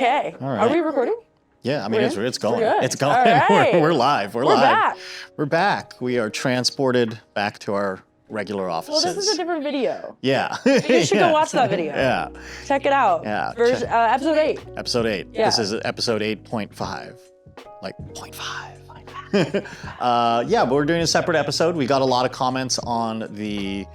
Okay. All right. Are we recording? Yeah, I mean, it's going. Good. It's going. All right. We're live. We're live. Back. We're back. We are transported back to our regular offices. Well, this is a different video. Yeah. You should go watch that video. Yeah. Check it out. Yeah. Episode 8. Episode 8. Yeah. This is episode 8.5. Like 0.5. Yeah, but we're doing a separate episode. We got a lot of comments on the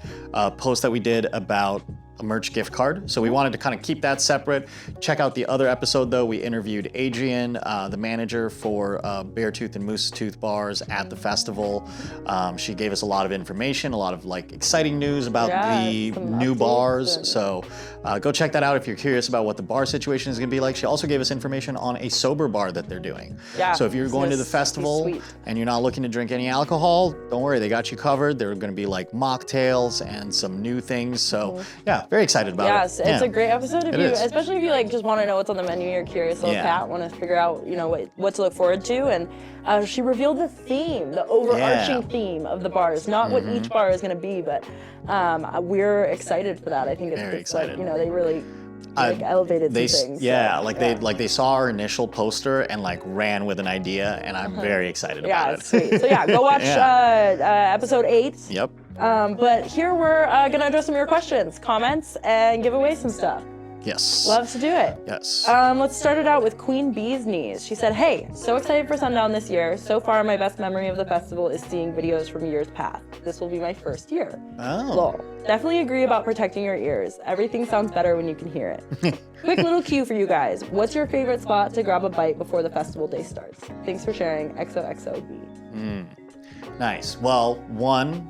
post that we did about a merch gift card. So we wanted to kind of keep that separate. Check out the other episode though. We interviewed Adrian, the manager for Beartooth and Moose Tooth bars at the festival. She gave us a lot of information, a lot of like exciting news about the new bars. So go check that out if you're curious about what the bar situation is gonna be like. She also gave us information on a sober bar that they're doing. Yeah, so if you're going to the festival and you're not looking to drink any alcohol, don't worry, they got you covered. There are gonna be like mocktails and some new things. So yeah, very excited about it. Yes, it's a great episode especially if you like just want to know what's on the menu, you're curious little cat, want to figure out, you know, what to look forward to. And she revealed the theme, the overarching theme of the bars, not what each bar is going to be, but we're excited for that. I think it's very excited. Like, you know, they really elevated some things. Yeah, so, they saw our initial poster and like ran with an idea, and I'm very excited about it. Sweet. So yeah, go watch episode 8. Yep. But here we're gonna address some of your questions, comments, and give away some stuff. Yes. Love to do it. Yes. Let's start it out with Queenbeasknees. She said, "Hey, so excited for Sundown this year. So far, my best memory of the festival is seeing videos from years past. This will be my first year. Oh. Lol. Definitely agree about protecting your ears. Everything sounds better when you can hear it. Quick little cue for you guys. What's your favorite spot to grab a bite before the festival day starts? Thanks for sharing. XOXOB." Nice. Well, one,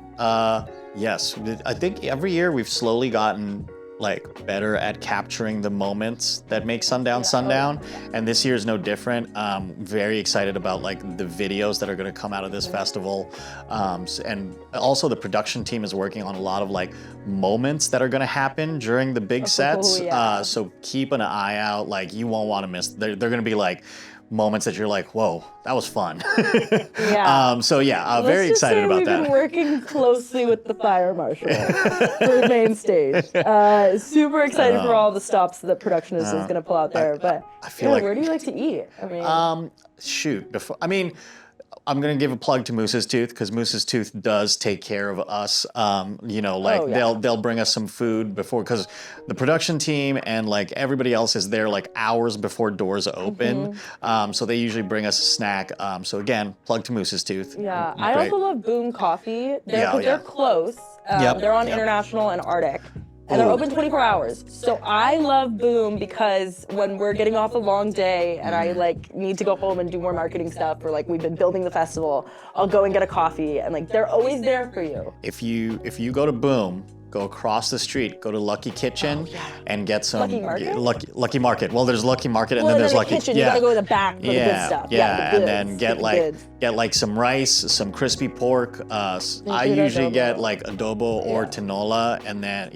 yes, I think every year we've slowly gotten like better at capturing the moments that make Sundown, and this year is no different. Very excited about like the videos that are going to come out of this festival, and also the production team is working on a lot of like moments that are going to happen during the big sets. So keep an eye out. Like you won't want to miss. They're going to be like moments that you're like, whoa, that was fun. So yeah, very excited about that. We've been working closely with the fire marshal for the main stage. Super excited for all the stops that production is going to pull out there. But I feel like, where do you like to eat? I mean, I'm gonna give a plug to Moose's Tooth because Moose's Tooth does take care of us. You know, like they'll bring us some food before, because the production team and like everybody else is there like hours before doors open. So they usually bring us a snack. So again, plug to Moose's Tooth. Yeah, I also love Boom Coffee. They're close. They're on International and Arctic. And they're open 24 hours. So I love Boom because when we're getting off a long day and I like need to go home and do more marketing stuff, or like we've been building the festival, I'll go and get a coffee, and like they're always there for you. If you go to Boom, go across the street, go to Lucky Kitchen, and get some Lucky Market. Lucky Market. Well, there's Lucky Market, and then there's Lucky Kitchen. You gotta go to the back for the good stuff. Yeah, and then get like some rice, some crispy pork. I usually get like adobo or tinola, and then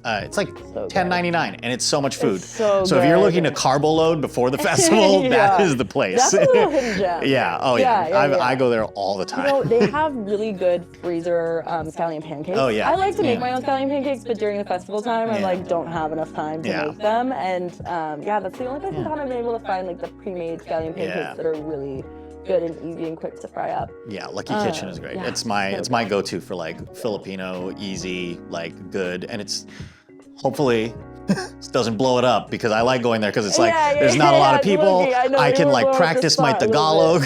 it's like $10.99, and it's so much food. So if you're looking to carbo load before the festival, that is the place. That's a little hidden gem. I go there all the time. You know, they have really good freezer scallion pancakes. Oh yeah. I like to make my own scallion pancakes, but during the festival time, I like don't have enough time to make them. And that's the only place in town I've been able to find like the pre-made scallion pancakes that are really good and easy and quick to fry up. Yeah, Lucky Kitchen is great. It's my go-to for like Filipino, easy, like good, and it's hopefully doesn't blow it up because I like going there because it's like there's not a lot of people. I can like practice my Tagalog.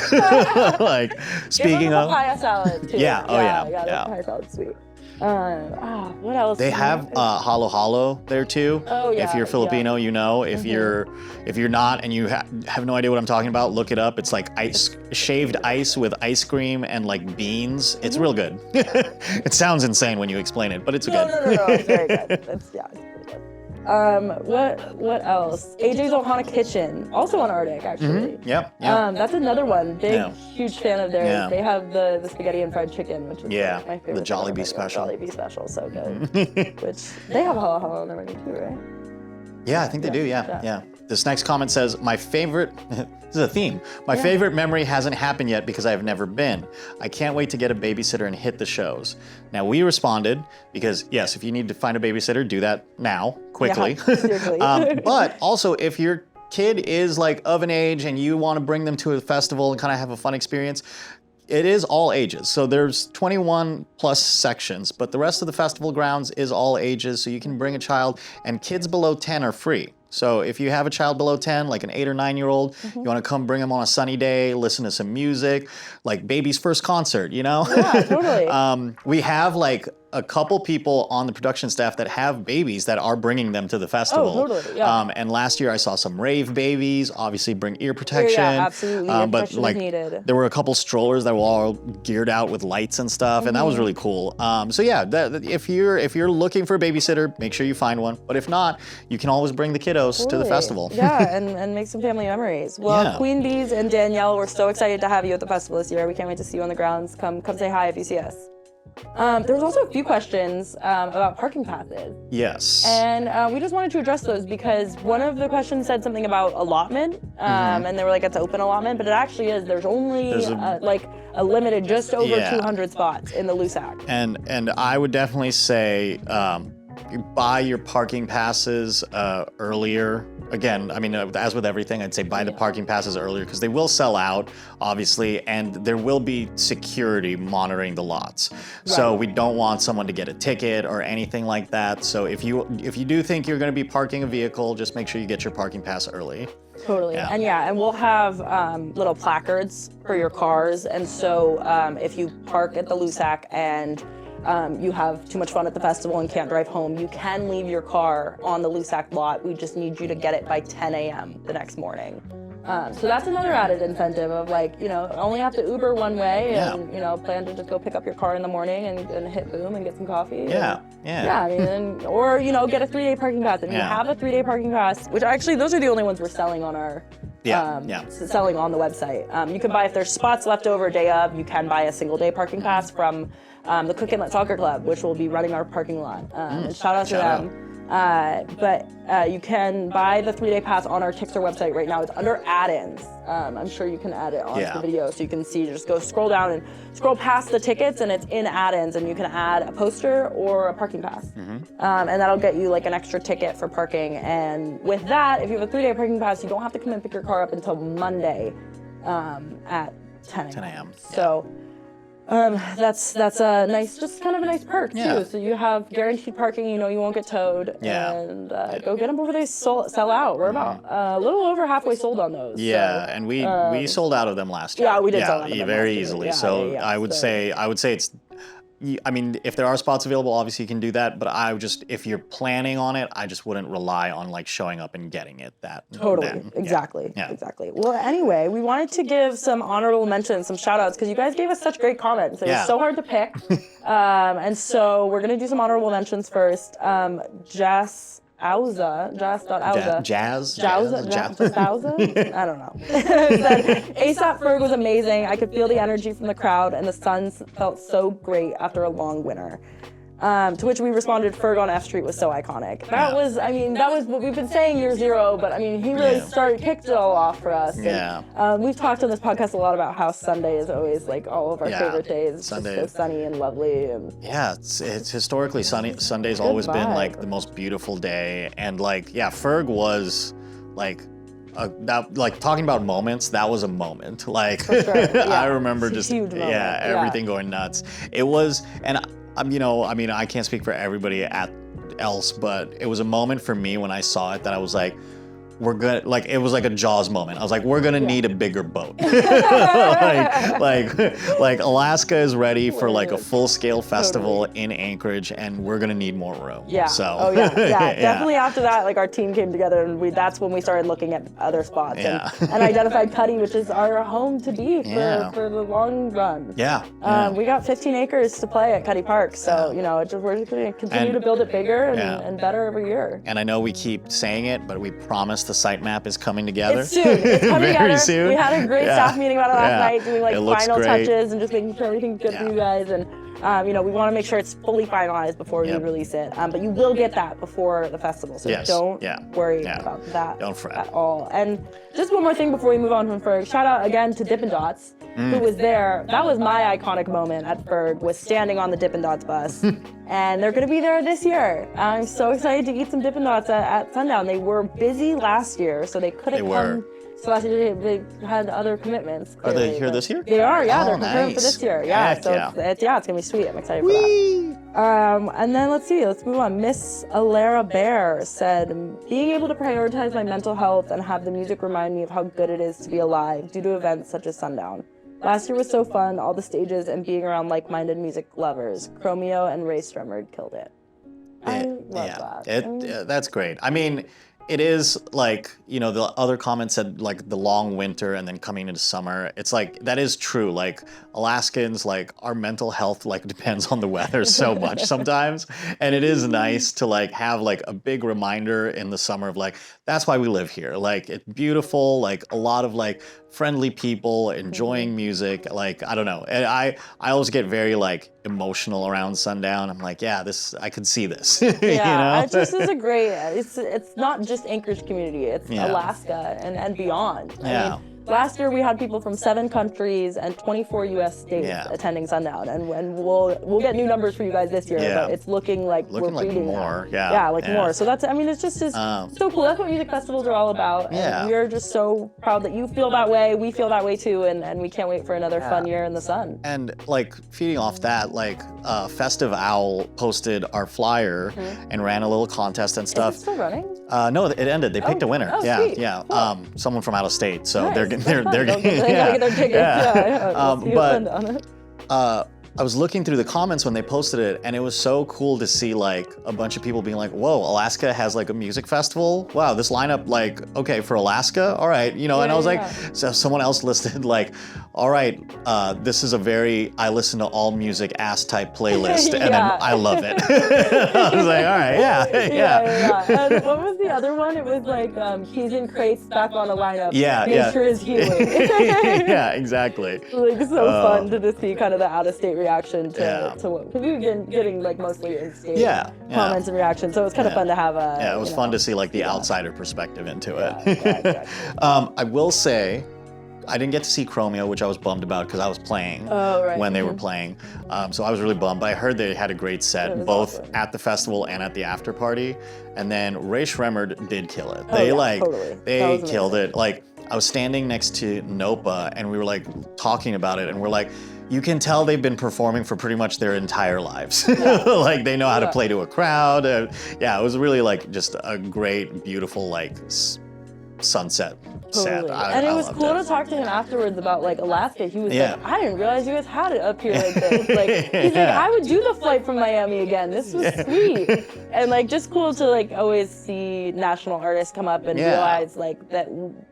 Like speaking of papaya salad too. Yeah, the papaya salad's sweet. What else? They have halo halo there too. Oh yeah. If you're Filipino, you know. If you're not and you have no idea what I'm talking about, look it up. It's like shaved ice with ice cream and like beans. It's real good. It sounds insane when you explain it, but it's good. No, it's very good. It's pretty good. What else? AJ's Ohana Kitchen, also on Arctic, actually. Yep. That's another one. Huge fan of theirs. Yeah. They have the spaghetti and fried chicken, which is my favorite. The Jollibee special. Jollibee special, so good. Which they have halo halo on their menu too, right? Yeah, I think they do. Yeah. This next comment says, my favorite, this is a theme, my favorite memory hasn't happened yet because I've never been. I can't wait to get a babysitter and hit the shows. Now we responded, because yes, if you need to find a babysitter, do that now, quickly. Yeah, seriously. But also if you're kid is like of an age and you want to bring them to a festival and kind of have a fun experience, it is all ages. So there's 21 plus sections, but the rest of the festival grounds is all ages. So you can bring a child, and kids below 10 are free. So if you have a child below 10, like an 8 or 9 year old, you want to come bring them on a sunny day, listen to some music, like baby's first concert, you know? Yeah, totally. We have like a couple people on the production staff that have babies that are bringing them to the festival. Oh, totally, yeah. And last year I saw some rave babies, obviously bring ear protection. Yeah, absolutely. Ear but protection like is needed. there were a couple strollers that were all geared out with lights and stuff, and that was really cool. So yeah, if you're looking for a babysitter, make sure you find one. But if not, you can always bring the kiddos to the festival. Yeah, and make some family memories. Well, Yeah. Queen Bees and Danielle, we're so excited to have you at the festival this year. We can't wait to see you on the grounds. Come say hi if you see us. There was also a few questions about parking passes. Yes. And we just wanted to address those because one of the questions said something about allotment, and they were like, it's open allotment, but it actually is. There's only like a limited, just over 200 spots in the LUSAC. And I would definitely say buy your parking passes earlier. Again, I mean, as with everything, I'd say buy the parking passes earlier because they will sell out, obviously, and there will be security monitoring the lots. Right. So we don't want someone to get a ticket or anything like that. So if you do think you're going to be parking a vehicle, just make sure you get your parking pass early. Totally. Yeah. And we'll have little placards for your cars. And so if you park at the LUSAC and you have too much fun at the festival and can't drive home, you can leave your car on the LUSAC lot. We just need you to get it by 10 a.m. the next morning. So that's another added incentive of like, only have to Uber one way and, plan to just go pick up your car in the morning and hit Boom and get some coffee. Yeah. I mean, or, get a 3-day parking pass. If you have a 3-day parking pass, which actually those are the only ones we're selling on our selling on the website. You can buy, if there's spots left over day of, you can buy a single-day parking pass from the Cook Inlet Soccer Club, which will be running our parking lot. And shout out to them. But you can buy the 3-day pass on our Tixer website right now. It's under add-ins. I'm sure you can add it onto the video so you can see. Just go scroll down and scroll past the tickets, and it's in add-ins, and you can add a poster or a parking pass. And that'll get you like an extra ticket for parking. And with that, if you have a 3-day parking pass, you don't have to come and pick your car up until Monday at 10 a.m. So. That's a nice, just kind of a nice perk too. So you have guaranteed parking. You won't get towed. And go get them before they sell out. We're about a little over halfway sold on those. Yeah, so, and we sold out of them last year. Yeah, we did sell out of them very easily. So I would say it's. I mean, if there are spots available, obviously you can do that. But if you're planning on it, I just wouldn't rely on like showing up and getting it Totally. Exactly. Well, anyway, we wanted to give some honorable mentions, some shout outs, because you guys gave us such great comments. It was so hard to pick. And so we're going to do some honorable mentions first. Jas Auza. Jas Auza? I don't know. Said, ASAP Ferg was amazing. I could feel the energy from the crowd, and the Suns felt so great after a long winter. To which we responded, Ferg on F Street was so iconic. That was what we've been saying year zero, but I mean, he really kicked it all off for us. And, we've talked on this podcast a lot about how Sunday is always like all of our favorite days. It's just so sunny and lovely. And it's historically sunny. Sunday's always been like the most beautiful day. And like, Ferg was like, talking about moments, that was a moment. Like, for sure. I remember just, everything going nuts. It was, and I can't speak for everybody else, but it was a moment for me when I saw it that I was like, it was like a Jaws moment. I was like, we're gonna need a bigger boat. like Alaska is ready for like a full-scale festival in Anchorage, and we're gonna need more room. So. Definitely after that, like our team came together, and that's when we started looking at other spots and identified Cuddy, which is our home to be for the long run. We got 15 acres to play at Cuddy Park, so we're just gonna continue to build it bigger and better every year. And I know we keep saying it, but we promise the site map is coming together. It's soon. It's coming Very together. soon. We had a great staff meeting about it last night, doing like final great. touches and just making sure everything's good for you guys. And We want to make sure it's fully finalized before we release it. But you will get that before the festival, so don't worry about that at all. And just one more thing before we move on from Ferg. Shout out again to Dippin' Dots, who was there. That was my iconic moment at Ferg, was standing on the Dippin' Dots bus. And they're going to be there this year. I'm so excited to eat some Dippin' Dots at Sundown. They were busy last year, so they couldn't come. So last year they had other commitments. Clearly, are they here this year? They are, yeah. They're nice. For this year, yeah. Heck, it's gonna be sweet. I'm excited for that. And then let's move on. Miss Alara Bear said, being able to prioritize my mental health and have the music remind me of how good it is to be alive due to events such as Sundown. Last year was so fun, all the stages and being around like-minded music lovers. Chromeo and Sremmurd killed it. I love that. That's great. I mean, it is like, the other comments said like the long winter and then coming into summer. It's like, that is true. Like Alaskans, like our mental health like depends on the weather so much sometimes. And it is nice to like have like a big reminder in the summer of like, that's why we live here. Like it's beautiful, like a lot of like friendly people enjoying music. Like, I don't know. And I always get very like emotional around Sundown. I'm like, I could see this. It just is a great, it's not just Anchorage community, it's Alaska and beyond. I mean, last year we had people from 7 countries and 24 U.S. states attending Sundown, and we'll get new numbers for you guys this year, but it's looking like we're beating more. More. So that's, it's just so cool. That's what music festivals are all about, and we're just so proud that you feel that way. We feel that way too, and we can't wait for another fun year in the sun. And like feeding off that, like Festive Owl posted our flyer and ran a little contest and stuff. Is it still running? No, it ended. They picked a winner. Sweet. Cool. Someone from out of state. So they're gotta get their tickets. I was looking through the comments when they posted it, and it was so cool to see like a bunch of people being like, whoa, Alaska has like a music festival? Wow, this lineup, like, okay, for Alaska? All right, and I was like, so someone else listed like, all right, this is a very, I listen to all music ass type playlist, and I love it. I was like, all right, And what was the other one? It was like, he's in crates back on a lineup. Nature is healing. Exactly. Like so fun to just see kind of the out of state reaction to what, because we've been getting like mostly in-state comments and reactions, so it's kind of fun to have a. It was fun to see like the outsider perspective into it. I will say, I didn't get to see Chromeo, which I was bummed about because I was playing when they were playing. So I was really bummed, but I heard they had a great set, both at the festival and at the after party. And then Sremmurd did kill it. They killed it. Like, I was standing next to Nopa and we were like talking about it, and we're like, you can tell they've been performing for pretty much their entire lives. Like they know how to play to a crowd. It was really like just a great, beautiful like sunset set. And it was cool to talk to him afterwards about like Alaska. He was like, I didn't realize you guys had it up here like this. Like he's like, I would do the flight from Miami again. This was sweet. And like just cool to like always see national artists come up and realize like that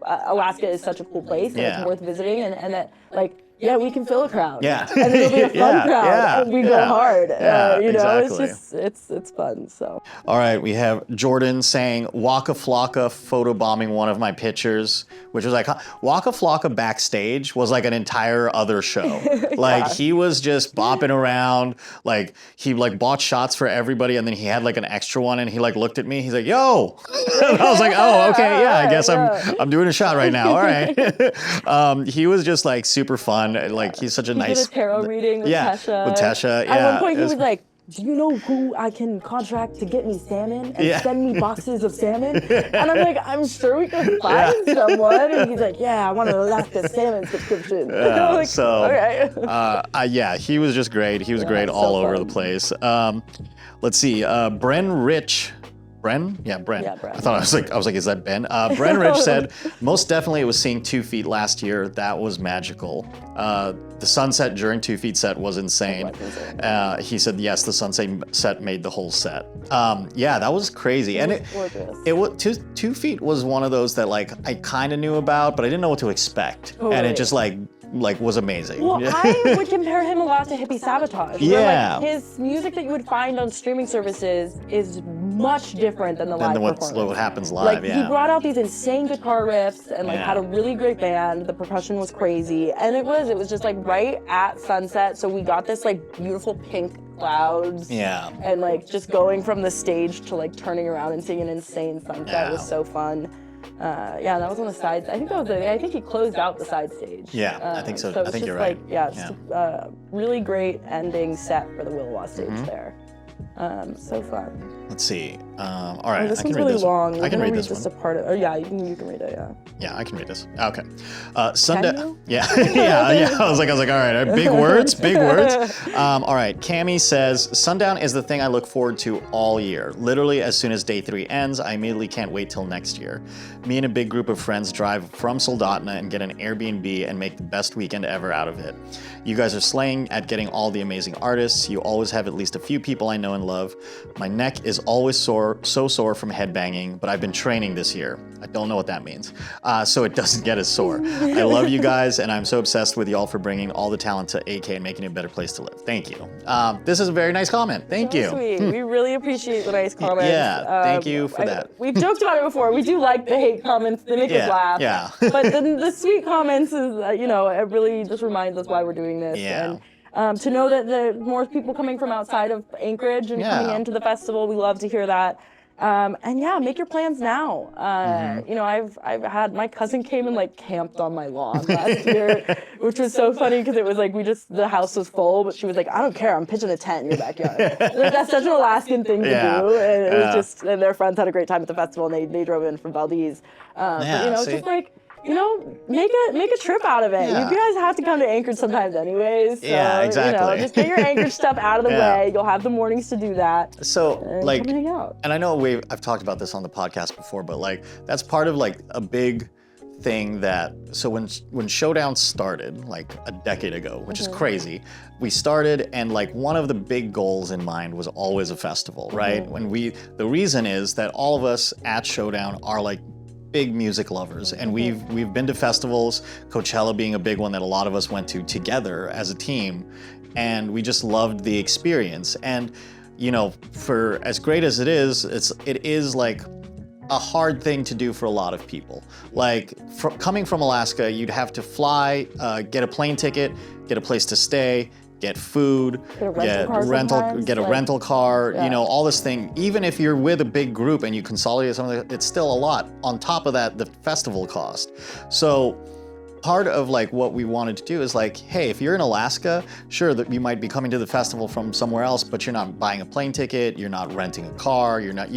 Alaska is such a cool place and it's worth visiting, and that like we can fill a crowd. And it'll be a fun crowd. And we go hard. Exactly. It's fun. So. All right, we have Jordan saying Waka Flocka photobombing one of my pictures, which was like Waka Flocka Backstage was like an entire other show. Like he was just bopping around. Like he like bought shots for everybody, and then he had like an extra one, and he like looked at me. He's like, "Yo," and I was like, "Oh, okay, I guess I'm doing a shot right now. All right." He was just like super fun. Like he's such a nice. He did a tarot reading with Tesha. With Tesha, At one point, he was like, "Do you know who I can contract to get me salmon and send me boxes of salmon?" And I'm like, "I'm sure we can find someone." And he's like, "Yeah, I want an Alaska salmon subscription." Like, okay. He was just great. He was great all over the place. Let's see, Bren Rich. Bren? Yeah, Bren. Yeah, Bren. I was like, is that Ben? Bren Rich said, most definitely it was seeing 2 Feet last year. That was magical. The sunset during 2 Feet set was insane. He said, yes, the sunset set made the whole set. That was crazy. And it was 2 Feet was one of those that like I kind of knew about, but I didn't know what to expect. And it just like was amazing. Well, I would compare him a lot to Hippie Sabotage. Where, like, his music that you would find on streaming services is much different than the live performance. What happens live, Like, he brought out these insane guitar riffs and like had a really great band. The percussion was crazy. And it was just like right at sunset. So we got this like beautiful pink clouds. Yeah. And like just going from the stage to like turning around and seeing an insane sunset was so fun. That was on the side. I think he closed out the side stage. Yeah, I think so. I think you're right. Just a really great ending set for the Willowa stage there. So fun. Let's see. All right, this I can one's read really this long. one. I can read this one. Just a part of. You can read it. Yeah. Yeah, I can read this. Okay. Sundown. Yeah. Yeah. I was like, all right, big words, big words. All right. Cammie says, Sundown is the thing I look forward to all year. Literally, as soon as day 3 ends, I immediately can't wait till next year. Me and a big group of friends drive from Soldotna and get an Airbnb and make the best weekend ever out of it. You guys are slaying at getting all the amazing artists. You always have at least a few people I know and love. My neck is always so sore from headbanging, but I've been training this year. I don't know what that means, so it doesn't get as sore. I love you guys, and I'm so obsessed with y'all for bringing all the talent to AK and making it a better place to live. Thank you. This is a very nice comment. Thank you. Sweet. We really appreciate the nice comments. Yeah, thank you for that. We've joked about it before. We do like the hate comments. They make us laugh. Yeah. But the sweet comments is, it really just reminds us why we're doing this. Yeah. And to know that there are more people coming from outside of Anchorage and coming into the festival, we love to hear that. Make your plans now. I've had, my cousin came and like camped on my lawn last year, which was so funny because it was like the house was full, but she was like, I don't care, I'm pitching a tent in your backyard. Like, that's such an Alaskan thing to do. And it was just, and their friends had a great time at the festival and they drove in from Valdez. Just like, make a trip out of it. Yeah. You guys have to come to Anchorage sometimes anyways. So, yeah, exactly. Just get your Anchorage stuff out of the way. You'll have the mornings to do that. So, and come hang out. And I know I've talked about this on the podcast before, but like that's part of like a big thing so when Showdown started like a decade ago, which is crazy, we started and like one of the big goals in mind was always a festival, right? The reason is that all of us at Showdown are like big music lovers, and we've been to festivals, Coachella being a big one that a lot of us went to together as a team, and we just loved the experience. And for as great as it is like a hard thing to do for a lot of people. Like coming from Alaska, you'd have to fly, get a plane ticket, get a place to stay, get food, get a rental car, all this thing. Even if you're with a big group and you consolidate something, it's still a lot. On top of that, the festival cost. So part of like what we wanted to do is like, hey, if you're in Alaska, sure that you might be coming to the festival from somewhere else, but you're not buying a plane ticket, you're not renting a car, you're not,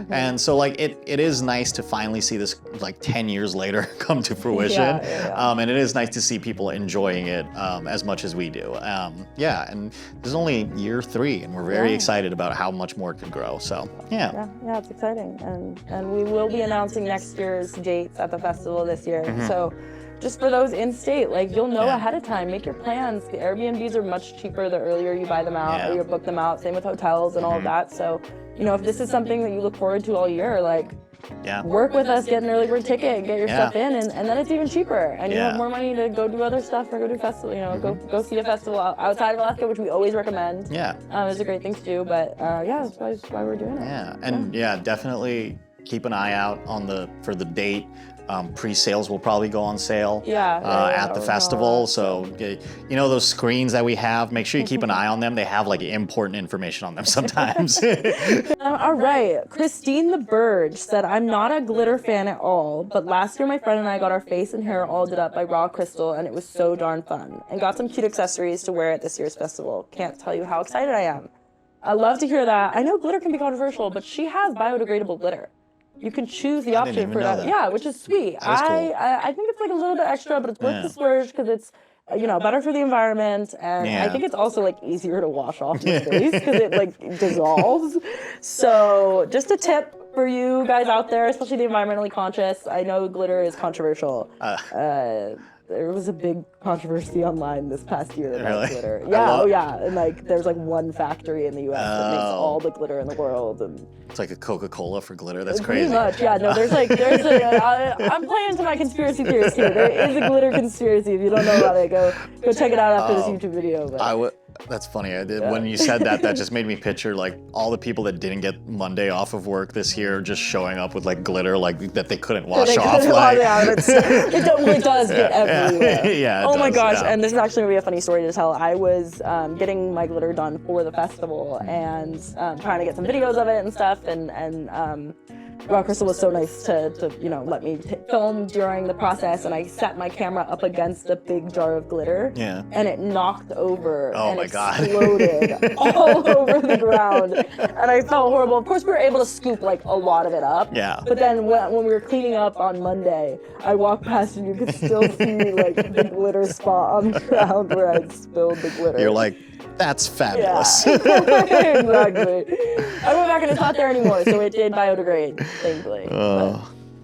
and so like it is nice to finally see this like 10 years later come to fruition. And it is nice to see people enjoying it as much as we do. And there's only year 3 and we're very excited about how much more it could grow. So yeah, it's exciting. And we will be announcing next year's dates at the festival this year. So just for those in state, like you'll know ahead of time, make your plans. The Airbnbs are much cheaper the earlier you buy them out or you book them out. Same with hotels and all of that. So, if this is something that you look forward to all year, like work with us, get an early bird ticket, get your stuff in, and then it's even cheaper. And you have more money to go do other stuff or go do festival, go see a festival outside of Alaska, which we always recommend. It's a great thing to do, but that's why we're doing it. And definitely keep an eye out for the date. Pre-sales will probably go on sale at the festival. So, those screens that we have, make sure you keep an eye on them. They have like important information on them sometimes. All right. Christine the Burge said, I'm not a glitter fan at all, but last year my friend and I got our face and hair all did up by Raw Crystal and it was so darn fun. And got some cute accessories to wear at this year's festival. Can't tell you how excited I am. I love to hear that. I know glitter can be controversial, but she has biodegradable glitter. You can choose the option for that. Yeah, which is sweet. Cool. I think it's like a little bit extra, but it's worth the splurge because it's better for the environment, and I think it's also like easier to wash off your face because it like dissolves. So just a tip for you guys out there, especially the environmentally conscious. I know glitter is controversial. There was a big controversy online this past year about glitter. And like there's like one factory in the U.S. that makes all the glitter in the world, and it's like a Coca-Cola for glitter. That's crazy. Pretty much, I'm playing into my conspiracy theories here. There is a glitter conspiracy. If you don't know about it, go check it out after this YouTube video. But That's funny. When you said that, that just made me picture like all the people that didn't get Monday off of work this year just showing up with like glitter like that they couldn't wash off. Like, it really does get everywhere. Yeah. Oh my gosh! And this is actually gonna be a funny story to tell. I was getting my glitter done for the festival and trying to get some videos of it and stuff. And well, Kristen was so nice to let me film during the process, and I set my camera up against a big jar of glitter. Yeah. And it knocked over. Oh my God. Exploded all over the ground, and I felt horrible. Of course, we were able to scoop like a lot of it up. Yeah. But then when we were cleaning up on Monday, I walked past and you could still see like the glitter spot on the ground where I'd spilled the glitter. You're like, that's fabulous. Yeah. Exactly. I went back and it's not there anymore, so it did biodegrade, thankfully.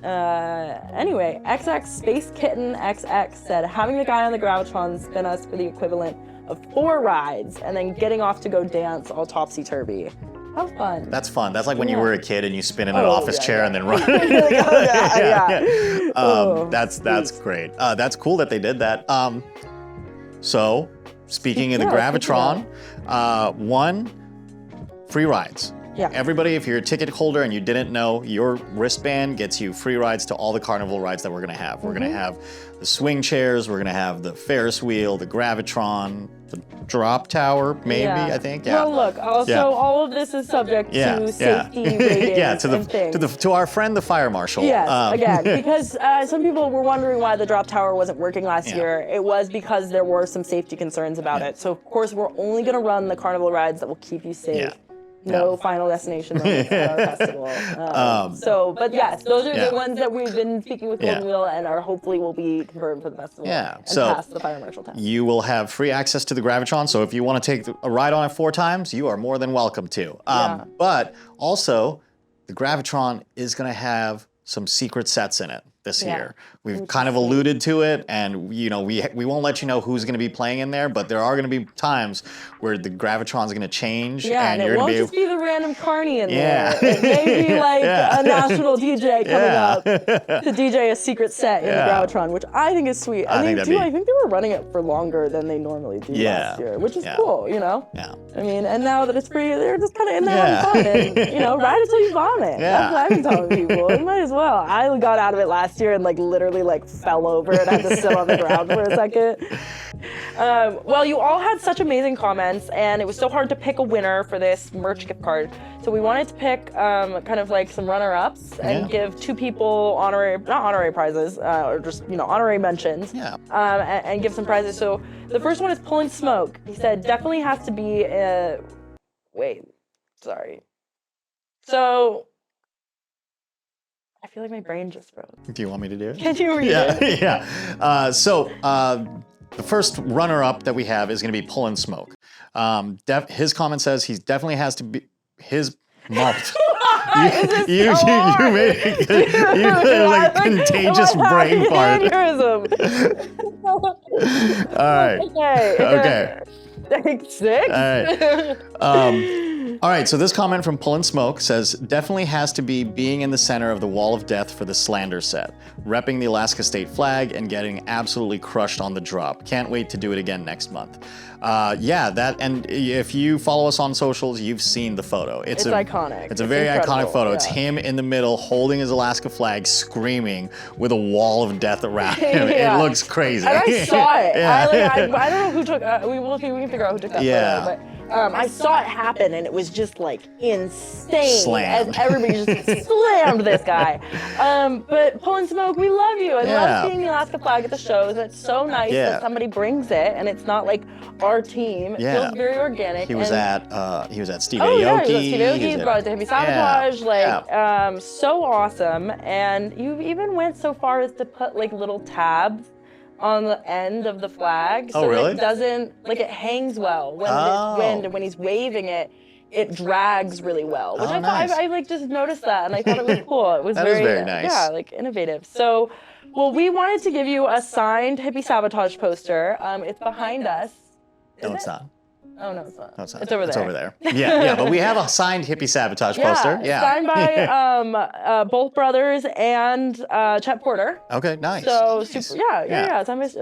Anyway, XX Space Kitten XX said, having the guy on the Gravitron spin us for the equivalent of 4 rides and then getting off to go dance all topsy-turvy. How fun. That's fun. That's like when you were a kid and you spin in an office chair and then run. That's great. That's cool that they did that. So, speaking of the Gravitron, 1, free rides. Yeah. Everybody, if you're a ticket holder and you didn't know, your wristband gets you free rides to all the carnival rides that we're gonna have. We're gonna have the swing chairs, we're gonna have the Ferris wheel, the Gravitron, the drop tower, maybe, I think. Yeah. Well, look, also all of this is subject to safety ratings and things. To our friend, the fire marshal. Yes, again, because some people were wondering why the drop tower wasn't working last year. It was because there were some safety concerns about it. So, of course, we're only gonna run the carnival rides that will keep you safe. Yeah. No final destination moments at our festival. But yes, those are the ones that we've been speaking with Golden Wheel and are hopefully will be confirmed for the festival. Yeah, and so pass the fire marshal test. You will have free access to the Gravitron, so if you want to take a ride on it 4 times, you are more than welcome to. But also, the Gravitron is going to have some secret sets in it this year. We've kind of alluded to it, and we won't let you know who's going to be playing in there, but there are going to be times where the Gravitron's going to change, and you're going to be. It won't just be the random carny in there. It may be like a national DJ coming up to DJ a secret set in the Gravitron, which I think is sweet. I think they were running it for longer than they normally do last year, which is cool, Yeah. I mean, and now that it's free, they're just kind of in there having fun, and ride it till you vomit. That's what I've been telling people. You might as well. I got out of it last year and literally fell over and had to sit on the ground for a second. Well, you all had such amazing comments, and it was so hard to pick a winner for this merch gift card. So we wanted to pick kind of some runner-ups and give 2 people not honorary prizes, or just honorary mentions. And give some prizes. So the first one is Pulling Smoke. He said definitely has to be. So. I feel like my brain just froze. Do you want me to do it? Can you read it? Yeah. So the first runner-up that we have is going to be Pullin' Smoke. His comment says he definitely has to be his mouth. You made it good. You had contagious brain fart. All right. Okay. Take 6. All right. All right, so this comment from Pullin' Smoke says, definitely has to be being in the center of the wall of death for the Slander set, repping the Alaska State flag and getting absolutely crushed on the drop. Can't wait to do it again next month. And if you follow us on socials, you've seen the photo. It's iconic. It's a very iconic photo. It's him in the middle holding his Alaska flag, screaming with a wall of death around him. It looks crazy. And I saw it. I don't know who took. We can figure out who took that photo. But I saw it happen, and it was just insane. Slammed. As everybody just slammed this guy. But Pullin' Smoke, we love you. I love seeing the Alaska flag at the shows. It's so nice that somebody brings it, and it's not our team. It feels very organic. He was at Steve Aoki. Oh yeah, he was at Steve Aoki. He brought it to Hippie Sabotage. So awesome. And you even went so far as to put little tabs on the end of the flag, so it doesn't it hangs well when it's wind, and when he's waving it, it drags really well. Which I just noticed that, and I thought it was cool. It was very nice. Yeah, innovative. So, we wanted to give you a signed Hippie Sabotage poster. It's behind us. No, it's not. Oh, no, it's not. No, it's not. It's over there. It's over there. Yeah, but we have a signed Hippie Sabotage poster. Yeah. Signed by both brothers and Chet Porter. Okay, nice. So, nice.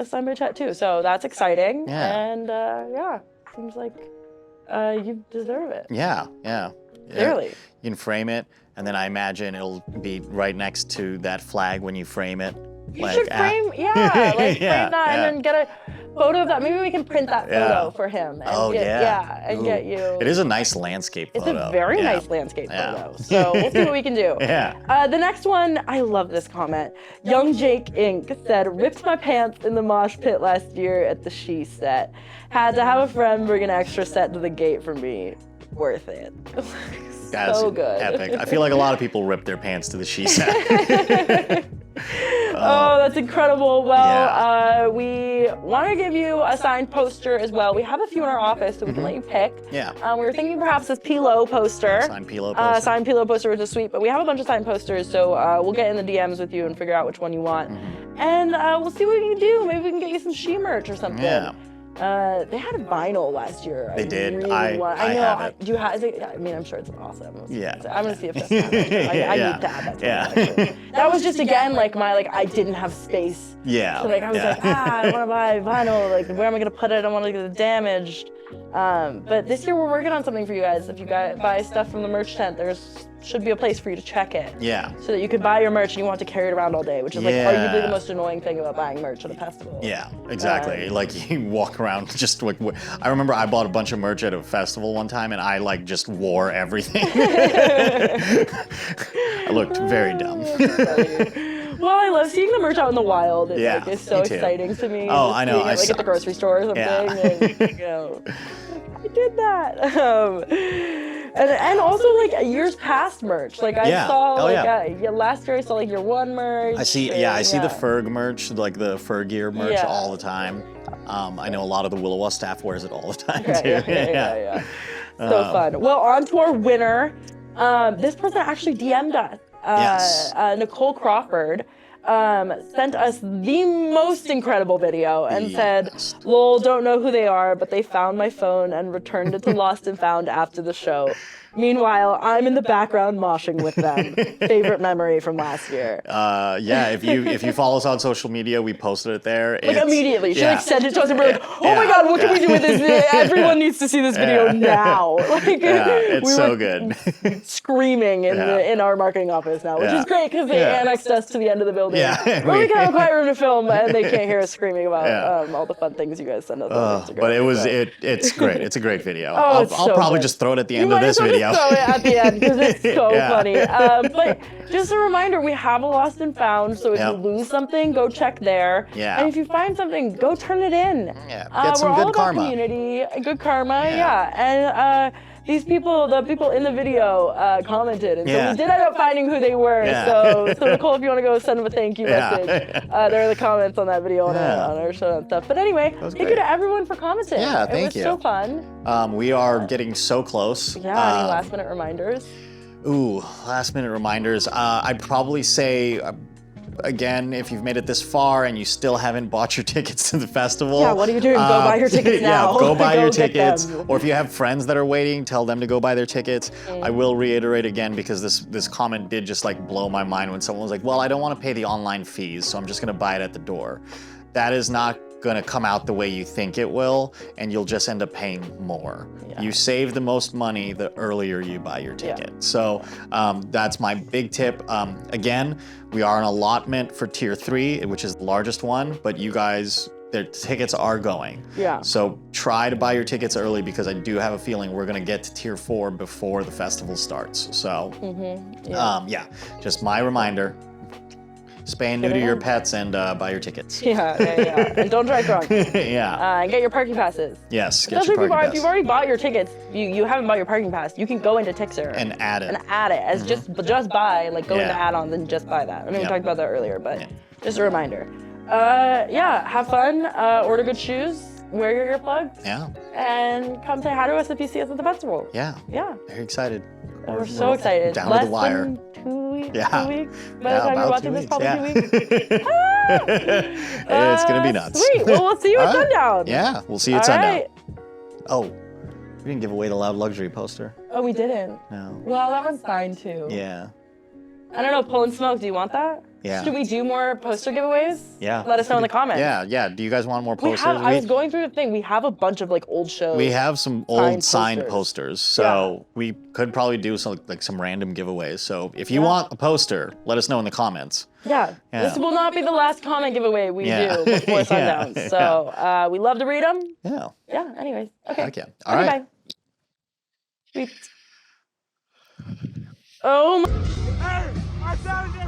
Signed by Chet too. So that's exciting. Yeah. And seems like you deserve it. Yeah. Clearly. You can frame it, and then I imagine it'll be right next to that flag when you frame it. You should frame, frame that, and then get a photo of that. Maybe we can print that photo for him. And get you. It is a nice landscape photo. It's a very nice landscape photo. So we'll see what we can do. The next one, I love this comment. Young Jake Inc. said, ripped my pants in the mosh pit last year at the She set. Had to have a friend bring an extra set to the gate for me. Worth it. That's so good. Epic. I feel like a lot of people rip their pants to the She set. Oh, that's incredible. Well, we want to give you a signed poster as well. We have a few in our office, so we can let you pick. Yeah. We were thinking perhaps this Pilo poster. Signed Pilo poster. Signed Pilo poster, which is sweet, but we have a bunch of signed posters, so we'll get in the DMs with you and figure out which one you want. And we'll see what we can do. Maybe we can get you some She merch or something. Yeah. They had vinyl last year. They did. Really I have it. Do you have? Is it, I mean, I'm sure it's awesome. Yeah. I'm gonna see if that's. I need to add that. To that was just again like I didn't have space. Yeah. So I was like, I want to buy vinyl. Like, where am I gonna put it? I don't want to get it damaged. But this year we're working on something for you guys. If you guys buy stuff from the merch tent, there's should be a place for you to check it. Yeah. So that you could buy your merch and you want to carry it around all day, which is like arguably the most annoying thing about buying merch at a festival. Yeah, exactly. Like you walk around just like, I remember I bought a bunch of merch at a festival one time and I like just wore everything. I looked very dumb. Well, I love seeing the merch out in the wild. It's so exciting to me. Oh, I know. It, like at the grocery store or something. And, I did that. And also like years past merch. Like I saw last year I saw like your one merch. I see the Ferg merch, like the Ferg gear merch all the time. I know a lot of the Willowa staff wears it all the time too. So fun. Well, on to our winner. This person actually DM'd us. Nicole Crawford sent us the most incredible video and said, lol, don't know who they are, but they found my phone and returned it to Lost and Found after the show. Meanwhile, I'm in the background moshing with them. Favorite memory from last year. If you follow us on social media, we posted it there. Like immediately. She like sent it to us and we're like, oh my God, what can we do with this? Everyone needs to see this video now. Like, it's so good. Screaming in our marketing office now, which is great because they annexed us to the end of the building. Where we can have a quiet room to film and they can't hear us screaming about all the fun things you guys send us on Instagram. But it's great. It's a great video. I'll probably just throw it at the end of this video. Throw it at the end because it's so funny. But just a reminder, we have a Lost and Found, so if you lose something, go check there. And if you find something, go turn it in. Get some good karma. We're all about community, good karma, And these people, the people in the video commented, and so we did end up finding who they were. So Nicole, if you want to go send them a thank you message, there are the comments on that video on our show and stuff. But anyway, thank you to everyone for commenting. Yeah, thank you. It was so fun. We are getting so close. Yeah, any last minute reminders? Ooh, last minute reminders. I'd probably say, again, if you've made it this far and you still haven't bought your tickets to the festival. Yeah, what are you doing? Go buy your tickets now. Go buy your tickets. Or if you have friends that are waiting, tell them to go buy their tickets. I will reiterate again because this comment did just like blow my mind when someone was like, well, I don't want to pay the online fees, so I'm just gonna buy it at the door. That is not gonna come out the way you think it will, and you'll just end up paying more. You save the most money the earlier you buy your ticket. So that's my big tip. Again, we are an allotment for tier 3, which is the largest one, but you guys, their tickets are going. So try to buy your tickets early because I do have a feeling we're gonna get to tier 4 before the festival starts. So just my reminder. Spay and neuter your pets and buy your tickets. And don't drive drunk. And get your parking passes. Yes, get your parking pass. If you've already bought your tickets, you haven't bought your parking pass, you can go into Tixer. And add it. As just buy, like go into add-ons and just buy that. I mean, we talked about that earlier, but just a reminder. Have fun, order good shoes, wear your earplugs. And come say hi to us if you see us at the festival. Very excited. We're so excited. Down to the wire. Less than 2 weeks. 2 weeks. By the time you're watching this, probably 2 weeks. It's gonna be nuts. Sweet. Well, we'll see you at Sundown. Yeah, we'll see you at Sundown. Oh, we didn't give away the Loud Luxury poster. Oh, we didn't? No. Well, that one's signed too. Yeah. I don't know, Pull and Smoke, do you want that? Yeah. Should we do more poster giveaways? Yeah. Let us know in the comments. Yeah. Do you guys want more posters? I was going through the thing. We have a bunch of like old shows. We have some old signed posters, so we could probably do some random giveaways. So if you want a poster, let us know in the comments. Yeah. This will not be the last comment giveaway we do before Sundown. So we love to read them. Yeah. Yeah. Anyways. Okay. Okay. All right. Bye. Sweet. Oh my. Hey, I found it!